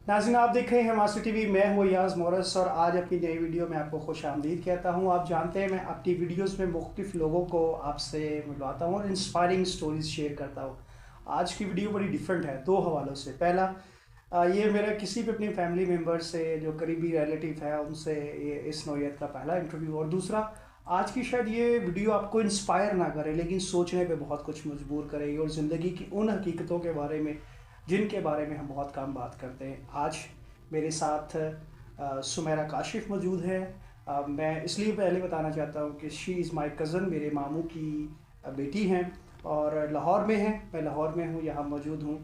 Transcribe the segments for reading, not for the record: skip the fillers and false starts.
नाज़रीन, आप देख रहे हैं मास्टर टीवी। मैं हूँ याज मोरस और आज अपनी नई वीडियो में आपको खुश आमदीद कहता हूँ। आप जानते हैं मैं अपनी वीडियोस में मुख्तलिफ लोगों को आपसे मिलवाता हूँ और इंस्पायरिंग स्टोरीज शेयर करता हूँ। आज की वीडियो बड़ी डिफरेंट है दो हवालों से। पहला, ये मेरा किसी भी अपनी फैमिली मेम्बर से जो करीबी रिलेटिव है उनसे ये इस नौयत का पहला इंटरव्यू, और दूसरा, आज की शायद ये वीडियो आपको इंस्पायर ना करे लेकिन सोचने पे बहुत कुछ मजबूर करेगी और ज़िंदगी की उन हकीकतों के बारे में जिनके बारे में हम बहुत कम बात करते हैं। आज मेरे साथ सुमेरा काशिफ मौजूद है। मैं इसलिए पहले बताना चाहता हूँ कि शी इज़ माई कज़न, मेरे मामू की बेटी हैं और लाहौर में हैं। मैं लाहौर में हूँ, यहाँ मौजूद हूँ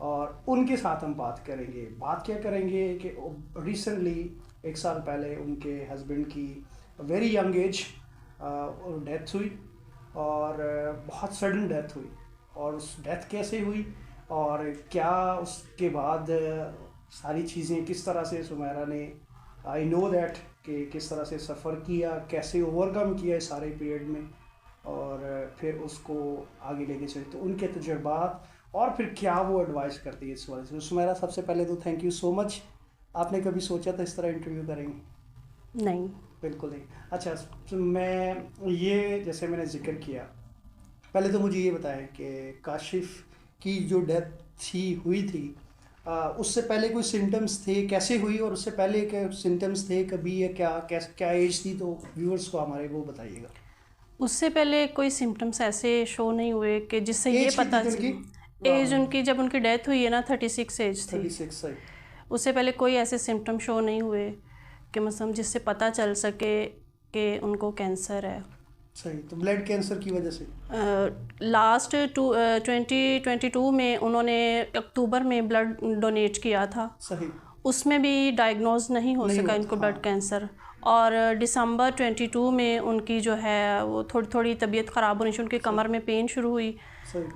और उनके साथ हम बात करेंगे। बात क्या करेंगे कि रिसेंटली 1 साल पहले उनके हस्बैंड की वेरी यंग एज डेथ हुई और बहुत सडन डेथ हुई, और उस डेथ कैसे हुई और क्या उसके बाद सारी चीज़ें किस तरह से सुमेरा ने, आई नो दैट, कि किस तरह से सफ़र किया, कैसे ओवरकम किया इस सारे पीरियड में और फिर उसको आगे लेके चले, तो उनके तजुर्बात और फिर क्या वो एडवाइस करती है इस वजह से। सुमेरा, सबसे पहले तो थैंक यू सो मच। आपने कभी सोचा था इस तरह इंटरव्यू करेंगे? नहीं, बिल्कुल नहीं। अच्छा, तो मैं ये जैसे मैंने जिक्र किया, पहले तो मुझे ये बताएं कि काशिफ की जो डेथ हुई थी उससे पहले कोई सिम्टम्स थे, कैसे हुई, और उससे पहले क्या सिम्टम्स थे कभी, या क्या एज थी, तो व्यूअर्स को हमारे वो बताइएगा। उससे पहले कोई सिम्टम्स ऐसे शो नहीं हुए कि जिससे ये पता एज उनकी जब उनकी डेथ हुई है ना 36 एज थी। 36 सही। उससे पहले कोई ऐसे सिम्टम शो नहीं हुए कि मतलब जिससे पता चल सके कि उनको कैंसर है। सही। तो ब्लड कैंसर की वजह से लास्ट 2022 में उन्होंने अक्टूबर में ब्लड डोनेट किया था। सही। उसमें भी डायग्नोज नहीं हो सका इनको ब्लड कैंसर, और दिसंबर 22 में उनकी जो है वो थोड़ी थोड़ी तबीयत ख़राब होनी शुरू, उनकी कमर में पेन शुरू हुई।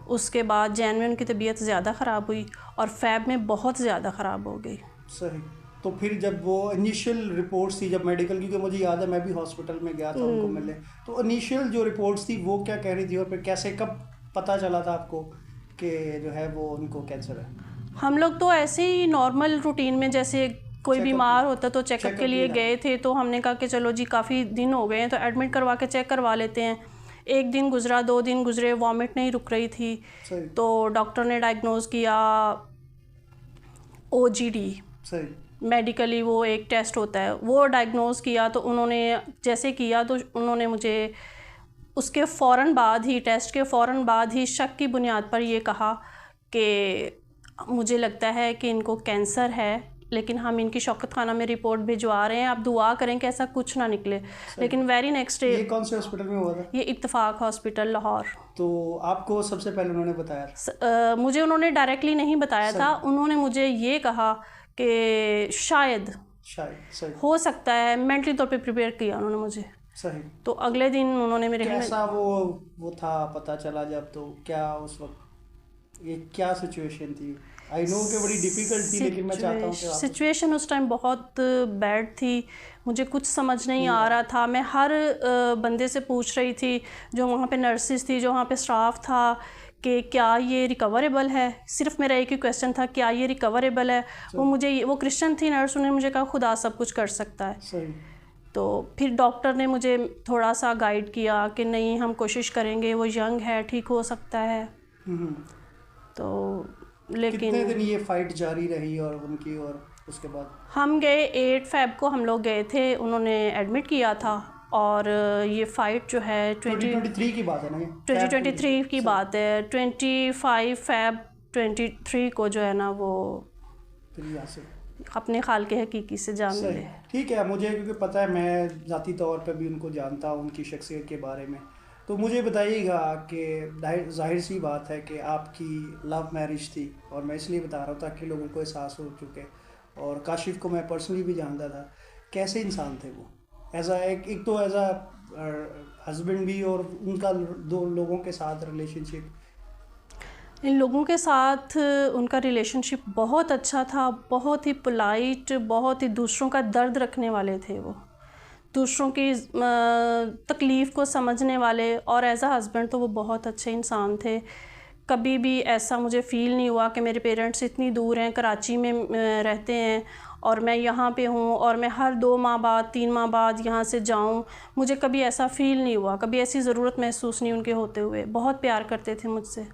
उसके बाद जैन में उनकी तबीयत ज़्यादा ख़राब हुई और फ़ैब में बहुत ज़्यादा ख़राब हो गई। सही। तो फिर जब वो इनिशियल रिपोर्ट्स थी, जब मेडिकल, क्योंकि मुझे याद है मैं भी हॉस्पिटल में गया था उनको मिलने, तो इनिशियल जो रिपोर्ट्स थी वो क्या कह रही थी और फिर कैसे कब पता चला था आपको कि जो है वो उनको कैंसर है? हम लोग तो ऐसे ही नॉर्मल रूटीन में जैसे कोई बीमार होता तो चेकअप के लिए गए थे, तो हमने कहा कि चलो जी काफ़ी दिन हो गए हैं तो एडमिट करवा के चेक करवा लेते हैं। 1 दिन गुजरा, 2 दिन गुजरे, वॉमिट नहीं रुक रही थी, तो डॉक्टर ने डायग्नोज किया OGD। मेडिकली वो एक टेस्ट होता है, वो डायग्नोज किया। तो उन्होंने जैसे किया तो उन्होंने मुझे उसके फ़ौरन बाद ही, टेस्ट के फ़ौरन बाद ही शक की बुनियाद पर ये कहा कि मुझे लगता है कि इनको कैंसर है, लेकिन हम इनकी शौकत खाना में रिपोर्ट भिजवा रहे हैं, आप दुआ करें कि ऐसा कुछ ना निकले। लेकिन वेरी नेक्स्ट डे। ये कौन से हॉस्पिटल में हुआ था? ये इत्तेफाक हॉस्पिटल लाहौर। तो आपको सबसे पहले उन्होंने बताया? मुझे उन्होंने डायरेक्टली नहीं बताया था, उन्होंने मुझे ये कहा कि शायद सही हो सकता है, मेंटली तौर पे प्रिपेयर किया उन्होंने मुझे। सही। तो अगले दिन उन्होंने मेरे कैसा वो था पता चला जब, तो क्या उस वक्त ये क्या सिचुएशन थी? आई नो कि बड़ी डिफ़िकल्ट थी, लेकिन मैं चाहता हूँ कि सिचुएशन उस टाइम बहुत बैड थी। मुझे कुछ समझ नहीं आ रहा था। मैं हर बंदे से पूछ रही थी, जो वहाँ पे नर्सिस थी, जो वहाँ पे स्टाफ था, कि क्या ये रिकवरेबल है। सिर्फ मेरा एक ही क्वेश्चन था, क्या ये रिकवरेबल है। वो क्रिश्चियन थी नर्स, उन्होंने मुझे कहा खुदा सब कुछ कर सकता है। सही। तो फिर डॉक्टर ने मुझे थोड़ा सा गाइड किया कि नहीं, हम कोशिश करेंगे, वो यंग है, ठीक हो सकता है। तो लेकिन कितने दिन ये फाइट जारी रही और उनकी, और उसके बाद हम गए 8 फ़रवरी को हम लोग गए थे, उन्होंने एडमिट किया था। और ये फ़ाइट जो है 2023 की बात है ना? 2023 की बात है। 25 फ़रवरी 23 को जो है ना वो अपने खाल के हकीकी से जान मिले। ठीक है, मुझे क्योंकि पता है, मैं ज़ाती तौर पे भी उनको जानता हूँ, उनकी शख्सियत के बारे में। तो मुझे बताइएगा कि जाहिर सी बात है कि आपकी लव मैरिज थी, और मैं इसलिए बता रहा हूँ ताकि लोगों को एहसास हो चुके, और काशिफ को मैं पर्सनली भी जानता था। कैसे इंसान थे वो? एज अ हस्बैंड भी, और उनका 2 लोगों के साथ रिलेशनशिप। इन लोगों के साथ उनका रिलेशनशिप बहुत अच्छा था, बहुत ही पोलाइट, बहुत ही दूसरों का दर्द रखने वाले थे वो, दूसरों की तकलीफ़ को समझने वाले, और एज अ हस्बैंड तो वो बहुत अच्छे इंसान थे कभी भी ऐसा मुझे फ़ील नहीं हुआ कि मेरे पेरेंट्स इतनी दूर हैं, कराची में रहते हैं और मैं यहाँ पे हूँ और मैं हर 2 माह बाद 3 माह बाद यहाँ से जाऊँ। मुझे कभी ऐसा फ़ील नहीं हुआ, कभी ऐसी ज़रूरत महसूस नहीं उनके होते हुए। बहुत प्यार करते थे मुझसे।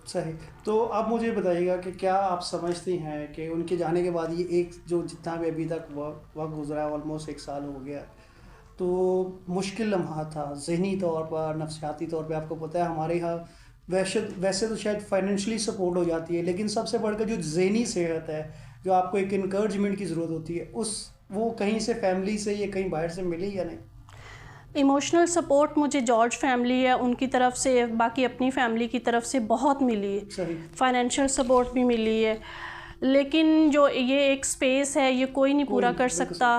सही। तो आप मुझे बताइएगा कि क्या आप समझती हैं कि उनके जाने के बाद ये एक जो जितना भी अभी तक वक्त गुजरा है, ऑलमोस्ट 1 साल हो गया, तो मुश्किल लम्हा था ज़हनी तौर पर, नफ्सियाती तौर पे। आपको पता है हमारे यहाँ वैसे तो शायद फाइनेंशियली सपोर्ट हो जाती है, लेकिन सबसे बढ़कर जो ज़हनी सेहत है, जो आपको एक इनकरेजमेंट की ज़रूरत होती है, वो कहीं से फैमिली से या कहीं बाहर से मिली या नहीं? इमोशनल सपोर्ट मुझे जॉर्ज फैमिली है उनकी तरफ से, बाकी अपनी फैमिली की तरफ से बहुत मिली है। सही। फाइनेंशियल सपोर्ट भी मिली है, लेकिन जो ये एक स्पेस है ये कोई नहीं पूरा कर सकता।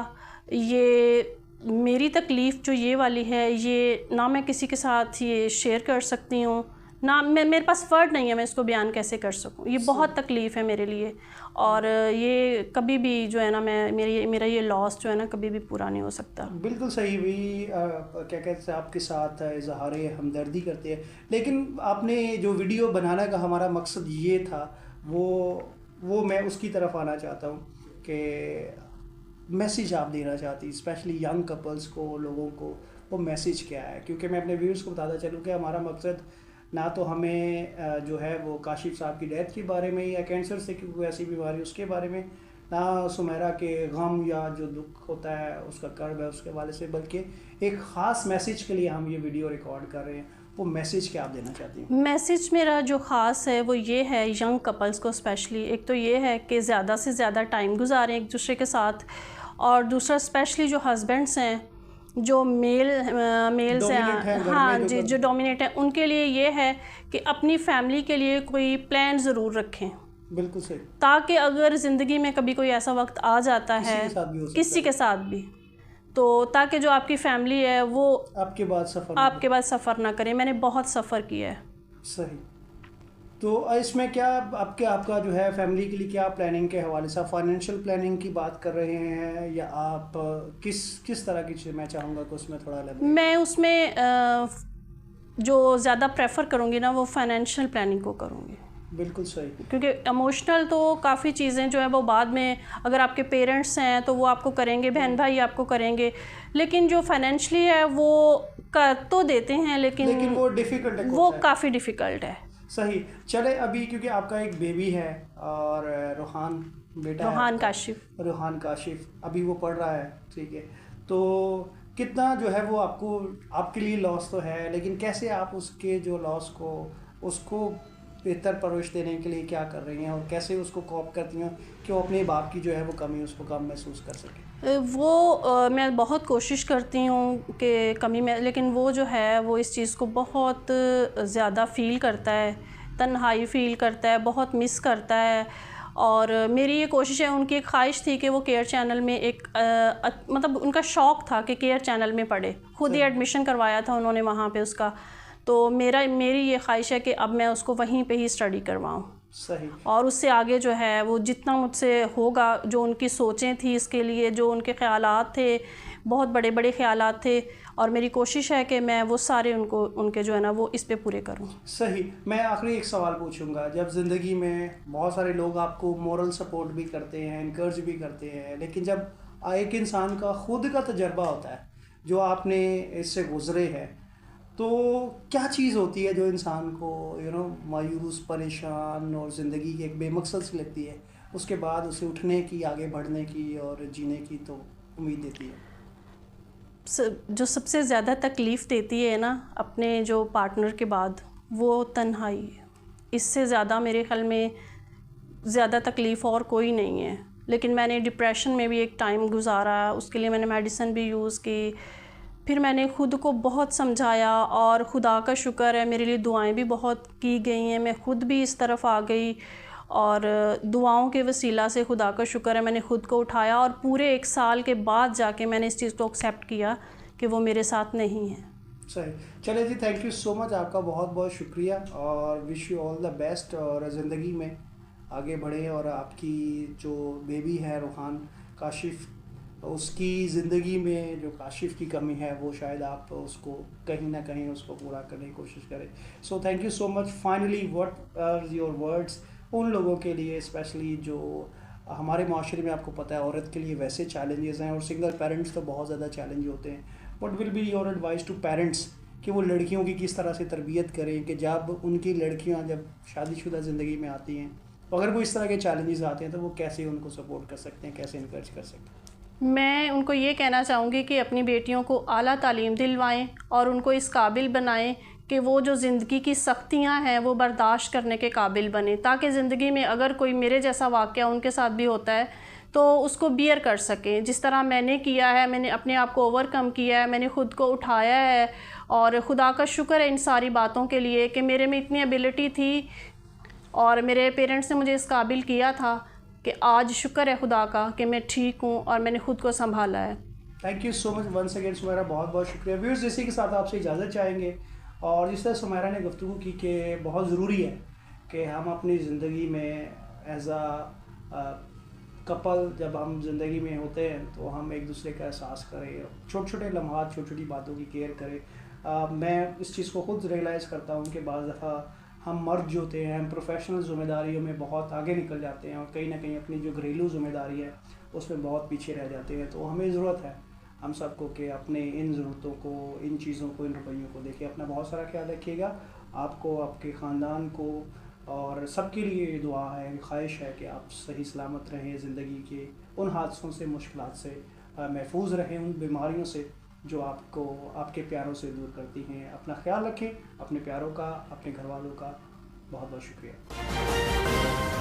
ये मेरी तकलीफ़ जो ये वाली है, ये ना मैं किसी के साथ ये शेयर कर सकती हूँ, ना मेरे पास वर्ड नहीं है मैं इसको बयान कैसे कर सकूँ। ये बहुत तकलीफ़ है मेरे लिए, और ये कभी भी जो है ना मेरा ये लॉस जो है ना कभी भी पूरा नहीं हो सकता। बिल्कुल सही। भी क्या कहते हैं, आपके साथ इजहार हमदर्दी करते हैं, लेकिन आपने जो वीडियो बनाने का हमारा मकसद ये था, वो मैं उसकी तरफ आना चाहता हूँ कि मैसेज आप देना चाहती, स्पेशली यंग कपल्स को, लोगों को, वो मैसेज क्या है? क्योंकि मैं अपने व्यूअर्स को बताता चलूँ कि हमारा मकसद ना तो हमें जो है वो काशिफ साहब की डेथ के बारे में या कैंसर से कोई ऐसी बीमारी उसके बारे में, ना सुमेरा के गम या जो दुख होता है उसका कर्ब है उसके हवाले से, बल्कि एक ख़ास मैसेज के लिए हम ये वीडियो रिकॉर्ड कर रहे हैं। वो मैसेज क्या आप देना चाहती हैं? मैसेज मेरा जो ख़ास है वो ये है यंग कपल्स को स्पेशली। एक तो ये है कि ज़्यादा से ज़्यादा टाइम गुजारें एक दूसरे के साथ, और दूसरा स्पेशली जो हस्बैंड्स हैं, जो मेल्स हैं, हाँ जी, जो डोमिनेट हैं, उनके लिए ये है कि अपनी फैमिली के लिए कोई प्लान ज़रूर रखें। बिल्कुल सही। ताकि अगर ज़िंदगी में कभी कोई ऐसा वक्त आ जाता है किसी के साथ भी, तो ताकि जो आपकी फैमिली है वो आपके बाद सफ़र ना करे। मैंने बहुत सफ़र किया है। सही। तो इसमें क्या आपका जो है फैमिली के लिए क्या प्लानिंग के हवाले से, फाइनेंशियल प्लानिंग की बात कर रहे हैं या आप किस तरह की चीज़? मैं चाहूँगा कि उसमें थोड़ा अलग। मैं उसमें जो ज़्यादा प्रेफर करूँगी ना वो फाइनेंशियल प्लानिंग को करूँगी। बिल्कुल सही। क्योंकि इमोशनल तो काफ़ी चीज़ें जो है वो बाद में, अगर आपके पेरेंट्स हैं तो वो आपको करेंगे, बहन भाई आपको करेंगे, लेकिन जो फाइनेंशियली है वो कर तो देते हैं, लेकिन वो डिफ़िकल्ट है, वो काफ़ी डिफ़िकल्ट है। सही। चले, अभी क्योंकि आपका एक बेबी है और रोहान बेटा रोहान काशिफ अभी वो पढ़ रहा है, ठीक है, तो कितना जो है वो आपके लिए लॉस तो है, लेकिन कैसे आप उसके जो लॉस को, उसको बेहतर परवरिश देने के लिए क्या कर रही हैं और कैसे उसको कॉप करती हैं कि वो अपने बाप की जो है वो कमी उसको कम महसूस कर सके? मैं बहुत कोशिश करती हूँ कि कमी में, लेकिन वो जो है वो इस चीज़ को बहुत ज़्यादा फ़ील करता है, तन्हाई फ़ील करता है, बहुत मिस करता है। और मेरी ये कोशिश है, उनकी एक ख्वाहिश थी कि वो केयर चैनल में मतलब उनका शौक़ था कि केयर चैनल में पढ़े, खुद ही एडमिशन करवाया था उन्होंने वहाँ पे उसका। तो मेरी ये ख्वाहिश है कि अब मैं उसको वहीं पे ही स्टडी करवाऊँ। सही। और उससे आगे जो है वो जितना मुझसे होगा, जो उनकी सोचें थी इसके लिए, जो उनके ख़यालात थे, बहुत बड़े बड़े ख़यालात थे, और मेरी कोशिश है कि मैं वो सारे उनके जो है ना वो इस पे पूरे करूं। सही। मैं आखिरी एक सवाल पूछूंगा, जब ज़िंदगी में बहुत सारे लोग आपको मोरल सपोर्ट भी करते हैं, इनकरेज भी करते हैं, लेकिन जब एक इंसान का खुद का तजर्बा होता है जो आपने इससे गुजरे हैं, तो क्या चीज़ होती है जो इंसान को मायूस, परेशान और ज़िंदगी की एक बेमकसद सी लगती है, उसके बाद उसे उठने की, आगे बढ़ने की और जीने की तो उम्मीद देती है? जो सबसे ज़्यादा तकलीफ़ देती है ना अपने जो पार्टनर के बाद, वो तन्हाई है। इससे ज़्यादा मेरे ख्याल में ज़्यादा तकलीफ़ और कोई नहीं है। लेकिन मैंने डिप्रेशन में भी एक टाइम गुजारा, उसके लिए मैंने मेडिसिन भी यूज़ की, फिर मैंने ख़ुद को बहुत समझाया, और खुदा का शुक्र है मेरे लिए दुआएं भी बहुत की गई हैं। मैं ख़ुद भी इस तरफ आ गई, और दुआओं के वसीला से खुदा का शुक्र है मैंने ख़ुद को उठाया, और पूरे 1 साल के बाद जाके मैंने इस चीज़ को एक्सेप्ट किया कि वो मेरे साथ नहीं है। सही। चले जी, थैंक यू सो मच, आपका बहुत बहुत शुक्रिया, और wish you all the best, और ज़िंदगी में आगे बढ़े, और आपकी जो बेबी है रोहान काशिफ, उसकी ज़िंदगी में जो काशिफ़ की कमी है वो शायद आप उसको कहीं ना कहीं उसको पूरा करने की कोशिश करें। So thank you so much. Finally what are your words उन लोगों के लिए, स्पेशली जो हमारे माशरे में आपको पता है औरत के लिए वैसे चैलेंजेस हैं और सिंगल पेरेंट्स तो बहुत ज़्यादा चैलेंज होते हैं। What will be your advice to parents कि वो लड़कियों की किस तरह से तरबियत करें कि जब उनकी लड़कियां जब शादीशुदा ज़िंदगी में आती हैं तो अगर वो इस तरह के चैलेंजेस आते हैं तो वो कैसे उनको सपोर्ट कर सकते हैं, कैसे इनकरेज कर सकते हैं? मैं उनको ये कहना चाहूँगी कि अपनी बेटियों को आला तालीम दिलवाएं और उनको इस काबिल बनाएं कि वो जो ज़िंदगी की सख्तियां हैं वो बर्दाश्त करने के काबिल बने, ताकि ज़िंदगी में अगर कोई मेरे जैसा वाक़या उनके साथ भी होता है तो उसको बियर कर सकें। जिस तरह मैंने किया है, मैंने अपने आप को ओवरकम किया है, मैंने ख़ुद को उठाया है और खुदा का शुक्र है इन सारी बातों के लिए कि मेरे में इतनी एबिलिटी थी और मेरे पेरेंट्स ने मुझे इस काबिल किया था कि आज शुक्र है खुदा का कि मैं ठीक हूँ और मैंने ख़ुद को संभाला है। Thank you so much once again Sumera, बहुत बहुत शुक्रिया। व्यूअर्स, इसी के साथ आपसे इजाज़त चाहेंगे और जिस तरह सुमेरा ने गुफ्तगू की कि बहुत ज़रूरी है कि हम अपनी ज़िंदगी में एज आ कपल जब हम ज़िंदगी में होते हैं तो हम एक दूसरे का एहसास करें, छोटे छोटे लम्हात छोटी छोटी बातों की केयर करें। मैं इस चीज़ को ख़ुद रियलाइज़ करता हूँ कि बाज़ दफ़ा हम मर्द जो होते हैं हम प्रोफेशनल ज़िम्मेदारियों में बहुत आगे निकल जाते हैं और कहीं ना कहीं अपनी जो घरेलू ज़िम्मेदारी है उसमें बहुत पीछे रह जाते हैं। तो हमें ज़रूरत है हम सबको कि अपने इन ज़रूरतों को, इन चीज़ों को, इन रवैयों को देखें। अपना बहुत सारा ख्याल रखिएगा, आपको, आपके ख़ानदान को और सबके लिए दुआ है, ख्वाहिश है कि आप सही सलामत रहें, ज़िंदगी के उन हादसों से, मुश्किलात से महफूज रहें, उन बीमारियों से जो आपको आपके प्यारों से दूर करती हैं। अपना ख्याल रखें, अपने प्यारों का, अपने घर वालों का। बहुत बहुत शुक्रिया।